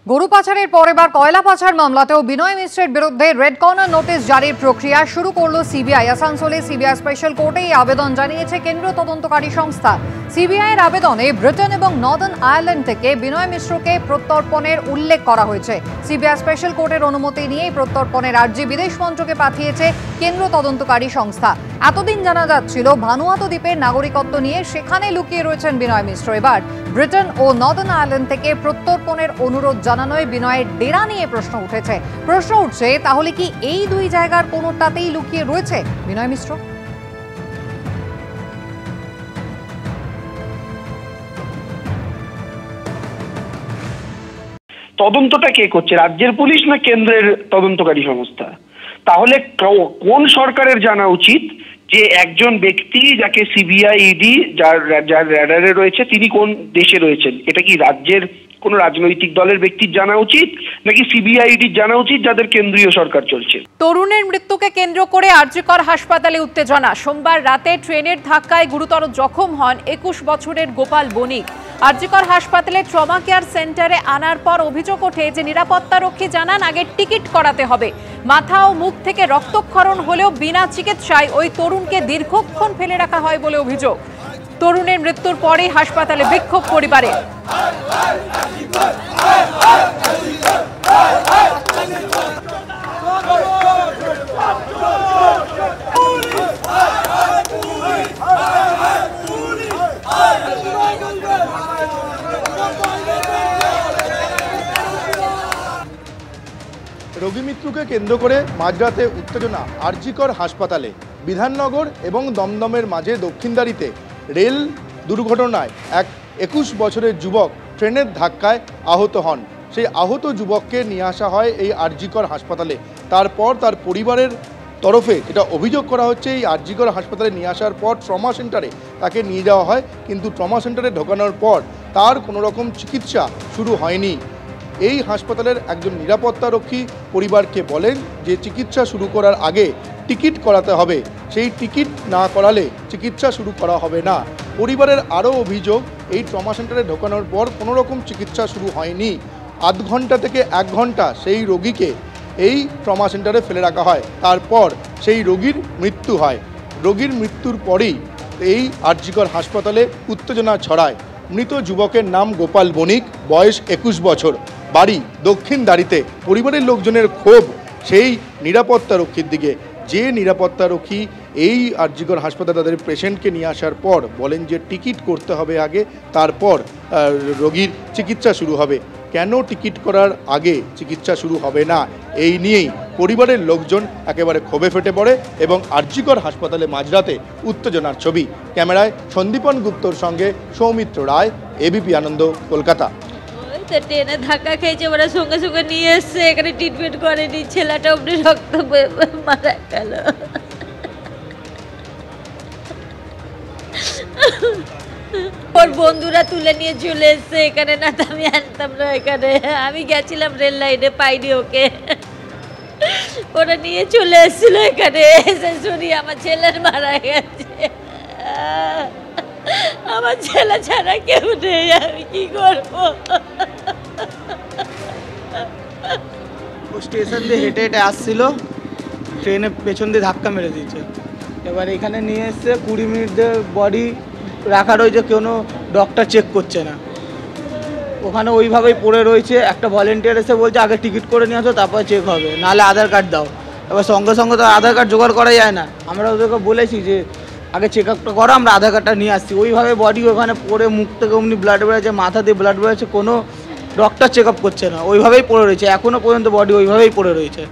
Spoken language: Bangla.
গরু পাচারের পর এবার কয়লা পাচার মামলাতেও বিনয় মিশ্রের বিরুদ্ধে রেড কর্নার নোটিশ জারির প্রক্রিয়া শুরু করল সিবিআই। আসানসোলে সিবিআই স্পেশাল কোর্টে এই আবেদন জানিয়েছে কেন্দ্রীয় তদন্তকারী সংস্থা। সিবিআইয়ের আবেদনে ব্রিটেন এবং নর্দার্ন আয়ারল্যান্ড থেকে বিনয় মিশ্রকে প্রত্যর্পণের উল্লেখ করা হয়েছে। সিবিআই স্পেশাল কোর্টের অনুমতি নিয়ে প্রত্যর্পণের আর্জি বিদেশ মন্ত্রকে পাঠিয়েছে কেন্দ্রীয় তদন্তকারী সংস্থা। এতদিন জানা যাচ্ছিল ভানুয়াতু দ্বীপের নাগরিকত্ব নিয়ে সেখানে লুকিয়ে রয়েছেন বিনয় মিশ্র। এবার ব্রিটেন ও নর্দার্ন আয়ারল্যান্ড থেকে প্রত্যর্পণের অনুরোধ জানানোয় বিনয়ের ডেরা নিয়ে প্রশ্ন উঠছে তাহলে কি এই দুই জায়গার কোনোটাতেই লুকিয়ে রয়েছে বিনয় মিশ্র? তদন্তটা কে করছে, রাজ্যের পুলিশ না কেন্দ্রের তদন্তকারী সংস্থা? তাহলে কোন সরকারের জানা উচিত যে একজন ব্যক্তি যাকে সিবিআই ইডি যার র্যাডারে রয়েছে তিনি কোন দেশে রয়েছেন? এটা কি রাজ্যের কোন রাজনৈতিক দলের ব্যক্তির জানা উচিত নাকি সিবিআইডির জানা উচিত যাদের কেন্দ্রীয় সরকার চলছে? তরুণের মৃত্যুকে কেন্দ্র করে আরজিকর হাসপাতালে উত্তেজনা। সোমবার রাতে ট্রেনের ধাক্কায় গুরুতর জখম হন 21 বছরের গোপাল বণিক। আরজিকর হাসপাতালে ট্রমা কেয়ার সেন্টারে আনার পর অভিযোগ ওঠে যে নিরাপত্তারক্ষী জানান আগে টিকিট করাতে হবে। মাথা ও মুখ থেকে রক্তক্ষরণ হলেও বিনা চিকিৎসায় ওই তরুণকে দীর্ঘক্ষণ ফেলে রাখা হয় বলে অভিযোগ। তরুণের মৃত্যুর পরেই হাসপাতালে বিক্ষোভ পরিবারে। রোগী মৃত্যুকে কেন্দ্র করে মাঝরাতে উত্তেজনা আরজিকর হাসপাতালে। বিধাননগর এবং দমদমের মাঝে দক্ষিণদারিতে রেল দুর্ঘটনায় এক 21 বছরের যুবক ট্রেনের ধাক্কায় আহত হন। সেই আহত যুবককে নিয়ে আসা হয় এই আরজিকর হাসপাতালে। তারপর তার পরিবারের তরফে যেটা অভিযোগ করা হচ্ছে, এই আরজিকর হাসপাতালে নিয়ে আসার পর ট্রমা সেন্টারে তাকে নিয়ে যাওয়া হয়, কিন্তু ট্রমা সেন্টারে ঢোকানোর পর তার কোনো রকম চিকিৎসা শুরু হয়নি। এই হাসপাতালের একজন নিরাপত্তারক্ষী পরিবারকে বলেন যে চিকিৎসা শুরু করার আগে টিকিট করাতে হবে, সেই টিকিট না করালে চিকিৎসা শুরু করা হবে না। পরিবারের আরও অভিযোগ, এই ট্রমা সেন্টারে ঢোকানোর পর কোনো রকম চিকিৎসা শুরু হয়নি। আধ ঘন্টা থেকে 1 ঘন্টা সেই রোগীকে এই ট্রমা সেন্টারে ফেলে রাখা হয়, তারপর সেই রোগীর মৃত্যু হয়। রোগীর মৃত্যুর পরেই এই আরজিকর হাসপাতালে উত্তেজনা ছড়ায়। মৃত যুবকের নাম গোপাল বণিক, বয়স 21 বছর, বাড়ি দক্ষিণদারিতে। পরিবারের লোকজনের ক্ষোভ সেই নিরাপত্তারক্ষীর দিকে, যে নিরাপত্তারক্ষী এই আরজিকর হাসপাতালে তাদের পেশেন্টকে নিয়ে আসার পর বলেন যে টিকিট করতে হবে আগে, তারপর রোগীর চিকিৎসা শুরু হবে। কেন টিকিট করার আগে চিকিৎসা শুরু হবে না, এই নিয়েই পরিবারের লোকজন একেবারে ক্ষোভে ফেটে পড়ে এবং আরজিকর হাসপাতালে মাঝরাতে উত্তেজনার ছবি। ক্যামেরায় সন্দীপন গুপ্তর সঙ্গে সৌমিত্র রায়, এবিপি আনন্দ, কলকাতা। ট্রেনে ধাক্কা খেয়েছে, ওরা সঙ্গে সঙ্গে নিয়ে এসছে, এখানে ট্রিটমেন্ট করেনি, ছেলেটা অব্দি রক্ত মারা গেল। ওর বন্ধুরা তুলে নিয়ে চলে এসছে এখানে, না তো আমি আনতাম না এখানে। আমি গেছিলাম রেল লাইনে, পাইনি ওকে, ওরা নিয়ে চলে এসেছিল এখানে। এসে শুনি আমার ছেলের মারা গেছে। আমার ছেলে ছাড়া কেউ নেই, আমি কি করবো? স্টেশন দিয়ে হেঁটে হেঁটে আসছিল, ট্রেনে পেছন দিয়ে ধাক্কা মেরে দিয়েছে। এবার এখানে নিয়ে এসছে, 20 মিনিট বডি রাখা রয়েছে, কোনো ডক্টর চেক করছে না, ওখানে ওইভাবেই পড়ে রয়েছে। একটা ভলেন্টিয়ার এসে বলছে আগে টিকিট করে নিয়ে আসো, তারপরে চেক হবে, নাহলে আধার কার্ড দাও। এবার সঙ্গে সঙ্গে তো আধার কার্ড জোগাড় করা যায় না। আমরা ওদেরকে বলেছি যে আগে চেক আপটা করো, আমরা আধার কার্ডটা নিয়ে আসছি। ওইভাবে বডি ওখানে পড়ে, মুখ থেকে অমনি ব্লাড বেরোচ্ছে, মাথা দিয়ে ব্লাড বেরোচ্ছে, কোনো ডক্টর চেক আপ করছে না, ওইভাবেই পড়ে রয়েছে। এখনও পর্যন্ত বডি ওইভাবেই পড়ে রয়েছে।